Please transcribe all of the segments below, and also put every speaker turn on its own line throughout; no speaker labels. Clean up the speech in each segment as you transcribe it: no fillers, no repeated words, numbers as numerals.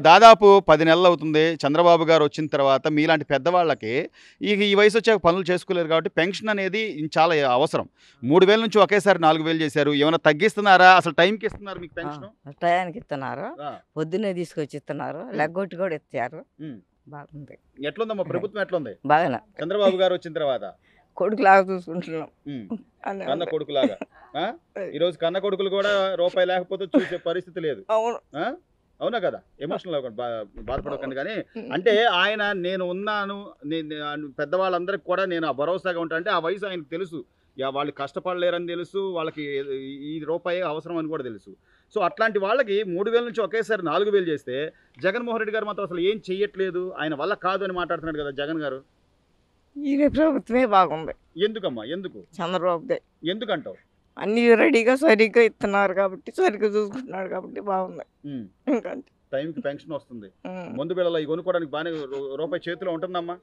దాదాపు 10 నెలలు అవుతుంది చంద్రబాబు గారు వచ్చిన తర్వాత మీలాంటి పెద్దవాళ్ళకి ఈ వయసు వచ్చాక పనులు చేసుకోలేరు కాబట్టి పెన్షన్ అనేది చాలా అవసరం. 3000 నుంచి ఒకేసారి 4000 చేశారు. ఏమైనా తగ్గిస్తున్నారా? అసలు టైంకి ఇస్తున్నారు మీకు పెన్షన్?
టయానికి ఇస్తున్నారు, పొద్దున్నే తీసుకొచ్చి ఇస్తున్నారు, లెగ్గొట్టి కూడా ఇచ్చారు. బాగుంది.
ఎట్లుందమ్మా ప్రభుత్వం? ఎట్లుంది
బాగానే
చంద్రబాబు గారు వచ్చిన తర్వాత?
కొడుకులాగా చూసుకుంటున్నాం.
కన్న కొడుకులాగా. ఈరోజు కన్న కొడుకులు కూడా రూపాయి లేకపోతే చూసే పరిస్థితి లేదు.
అవును,
అవునా కదా? ఎమోషనల్ బాధపడకండి. కానీ అంటే ఆయన నేను ఉన్నాను, పెద్దవాళ్ళందరికీ కూడా నేను ఆ భరోసాగా ఉంటాను అంటే ఆ వయసు ఆయనకు తెలుసు. వాళ్ళు కష్టపడలేరని తెలుసు, వాళ్ళకి ఈ రూపాయి అవసరం అని కూడా తెలుసు. సో అట్లాంటి వాళ్ళకి 3000 నుంచి ఒకేసారి 4000 చేస్తే జగన్మోహన్ రెడ్డి గారు మాత్రం అసలు ఏం చెయ్యట్లేదు, ఆయన వల్ల కాదు అని మాట్లాడుతున్నాడు కదా జగన్ గారు.
ఈయన ప్రభుత్వమే బాగుంది.
ఎందుకమ్మా? ఎందుకు?
చంద్రబాబుదే.
ఎందుకంటావు?
అన్ని రెడీగా సరిగ్గా ఇస్తున్నారు కాబట్టి, సరిగ్గా చూసుకుంటున్నాడు కాబట్టి బాగుంది. ఇంకా
టైంకి పెన్షన్ వస్తుంది, ముందు బిళ్ళలో ఈ కొనుక్కోవడానికి బాగానే రూపాయి చేతిలో ఉంటుందమ్మా.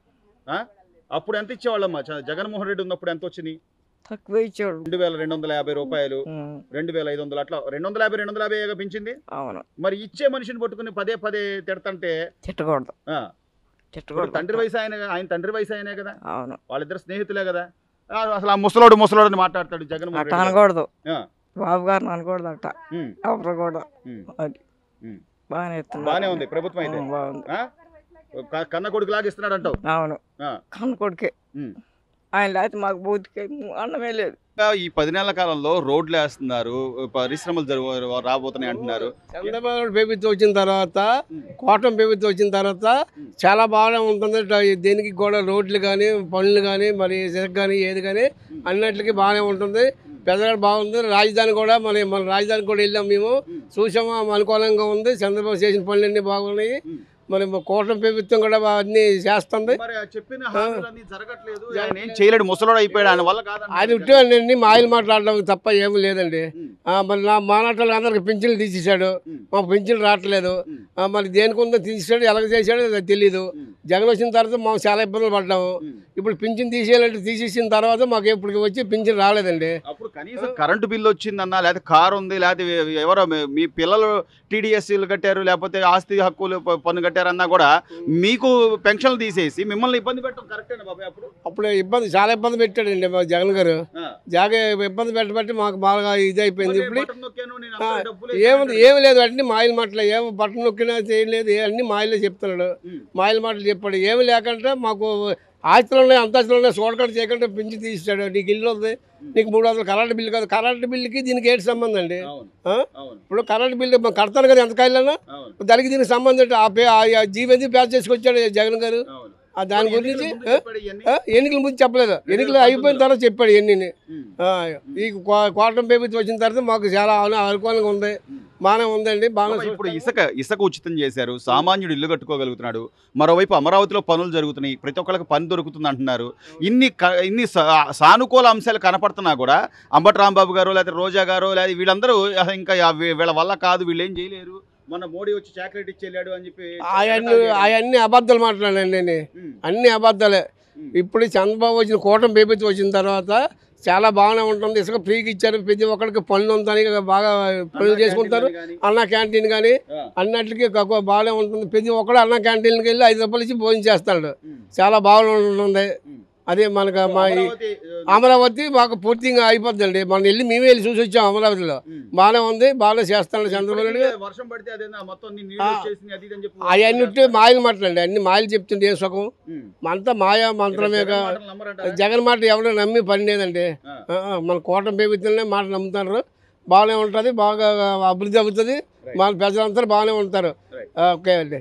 అప్పుడు ఎంత ఇచ్చేవాళ్ళమ్మా? జగన్మోహన్ రెడ్డి ఉన్నప్పుడు ఎంత వచ్చినాయి?
తక్కువ ఇచ్చాడు.
2250 రూపాయలు, 2500 అట్లా 250 పెంచింది.
అవును.
మరి ఇచ్చే మనిషిని పట్టుకుని పదే పదే తిడతంటే
తిట్టకూడదు.
తండ్రి వయసు ఆయన తండ్రి వయసు ఆయనే కదా.
అవును,
వాళ్ళిద్దరు స్నేహితులే కదా. అసలు ఆ ముసలోడు అని మాట్లాడతాడు జగన్మోహన్ రెడ్డి.
అనకూడదు, బాబు గారిని అనకూడదు అట్ట. ఎవరు కూడా అది
బాగానే ఉంది ప్రభుత్వం అయితే.
బాగుంది.
కన్న కొడుకు లాగా ఇస్తున్నాడు అంటావు?
అవును, కన్న కొడుకే. ఆయన లేకపోతే మాకు బూతికి అన్నమే లేదు.
ఈ 10 నెలల కాలంలో రోడ్లు వేస్తున్నారు, పరిశ్రమలు రాబోతున్నాయి అంటున్నారు.
చంద్రబాబు ప్రభుత్వం వచ్చిన తర్వాత, కూటమి ప్రభుత్వం వచ్చిన తర్వాత చాలా బాగానే ఉంటుంది. దేనికి కూడా రోడ్లు కానీ, పనులు కానీ, మరి ఇసుక కానీ, ఏది కానీ అన్నిటికీ బాగానే ఉంటుంది. పెద్దగా బాగుంది. రాజధాని కూడా మన రాజధానికి కూడా వెళ్ళాం, మేము చూసాము, అనుకూలంగా ఉంది. చంద్రబాబు చేసిన పనులన్నీ బాగున్నాయి. మరి కూటమి ప్రభుత్వం కూడా అన్ని చేస్తుంది. ఆయన ఉట్టివన్నీ మాయలు మాట్లాడడం తప్ప ఏమీ లేదండి. మరి నా మానాటలు అందరికి పింఛన్లు తీసేసాడు, మాకు పింఛన్లు రావట్లేదు. మరి దేనికి ఉందో తీసాడు, ఎలాగ చేశాడో తెలియదు. జగన్ వచ్చిన తర్వాత మాకు చాలా ఇబ్బందులు పడ్డాము. ఇప్పుడు పింఛన్ తీసేయాలంటే తీసేసిన తర్వాత మాకు ఇప్పుడు వచ్చి పింఛన్ రాలేదండి.
అప్పుడు కనీసం కరెంటు బిల్లు వచ్చిందన్నా, లేకపోతే కారు ఉంది, లేకపోతే ఎవరో మీ పిల్లలు టీడీఎస్సీలు కట్టారు, లేకపోతే ఆస్తి హక్కులు పన్ను కట్టారన్నా కూడా మీకు పెన్షన్లు తీసేసి మిమ్మల్ని ఇబ్బంది పెట్టడం కరెక్టేనా బాబాయ్? అప్పుడు
చాలా ఇబ్బంది పెట్టాడండి మా జగన్ గారు. ఇబ్బంది పెట్టబట్టి మాకు బాగా ఇది అయిపోయింది. ఇప్పుడు ఏమి లేదు, అన్ని మాయల మాటలు. ఏమో బట్టలు నొక్కినా చేయలేదు, అన్ని మాయలే చెప్తున్నాడు. మాయల మాటలు చెప్పాడు. ఏమి లేకుండా మాకు ఆస్తులు ఉన్నాయి, అంతస్తులు ఉన్నాయి, చూడకుండా చేయకుండా పెంచి తీసాడు. నీకు ఇల్లు ఉంది, నీకు 300 కరెంట్ బిల్లు కాదు. కరెంట్ బిల్లుకి దీనికి ఏంటి సంబంధం అండి? ఇప్పుడు కరెంట్ బిల్లు కడతాను కదా, ఎంత కాయలన్నా దానికి దీనికి సంబంధం. ఆ జీవీ ప్యాచ్ చేసుకొచ్చాడు జగన్ గారు. దాని గురించి ఎన్నికల ముందు చెప్పలేదు, ఎన్నికలు అయిపోయిన తర్వాత చెప్పాడు ఎన్ని. ఈ కూటమి ప్రభుత్వం వచ్చిన తర్వాత మాకు చాలా అనుకూలంగా ఉంది, బాగానే ఉందండి. బాగా
ఇప్పుడు ఇసుక ఉచితం చేశారు, సామాన్యుడు ఇల్లు కట్టుకోగలుగుతున్నాడు. మరోవైపు అమరావతిలో పనులు జరుగుతున్నాయి, ప్రతి ఒక్కరికి పని దొరుకుతుంది అంటున్నారు. ఇన్ని సానుకూల అంశాలు కనపడుతున్నా కూడా అంబటి రాంబాబు గారు, లేకపోతే రోజా గారు, లేదా వీళ్ళందరూ ఇంకా వీళ్ళ వల్ల కాదు, వీళ్ళు ఏం చేయలేరు, మొన్న మోడీ వచ్చి చాక్లెట్ ఇచ్చి వెళ్ళాడు అని చెప్పి
అవన్నీ అబద్ధాలు మాట్లాడండి. అన్ని అబద్ధాలే. ఇప్పుడు చంద్రబాబు వచ్చిన కూటమి ప్రభుత్వం వచ్చిన తర్వాత చాలా బాగానే ఉంటుంది. ఇసుక ఫ్రీకి ఇచ్చారు, ప్రతి ఒక్కరికి పనులు ఉంటాయి, బాగా పనులు చేసుకుంటారు. అన్న క్యాంటీన్ కానీ అన్నిటికీ బాగానే ఉంటుంది. ప్రతి ఒక్కరు అన్న క్యాంటీన్కి వెళ్ళి 5 రూపాయలు ఇచ్చి భోజనం చేస్తాడు. చాలా బాగుంటుంది. అదే మనకు మా అమరావతి మాకు పూర్తిగా అయిపోద్దండి. మనం మేమే వెళ్ళి చూసి వచ్చాం. అమరావతిలో బాగానే ఉంది, బాగానే చేస్తాడు చంద్రబాబు నాయుడు. అవన్నీ మాయలు మాట్లాడండి, అన్ని మాయలు చెప్తుండే ఏ సుఖం. అంతా మాయా మంత్రమే. జగన్ మాట ఎవరో నమ్మి పని లేదండి. మన కూటమి ప్రభుత్వంలో మాట నమ్ముతారు. బాగానే ఉంటుంది, బాగా అభివృద్ధి అవుతుంది, మన ప్రజలంతా బాగానే ఉంటారు. ఓకే అండి.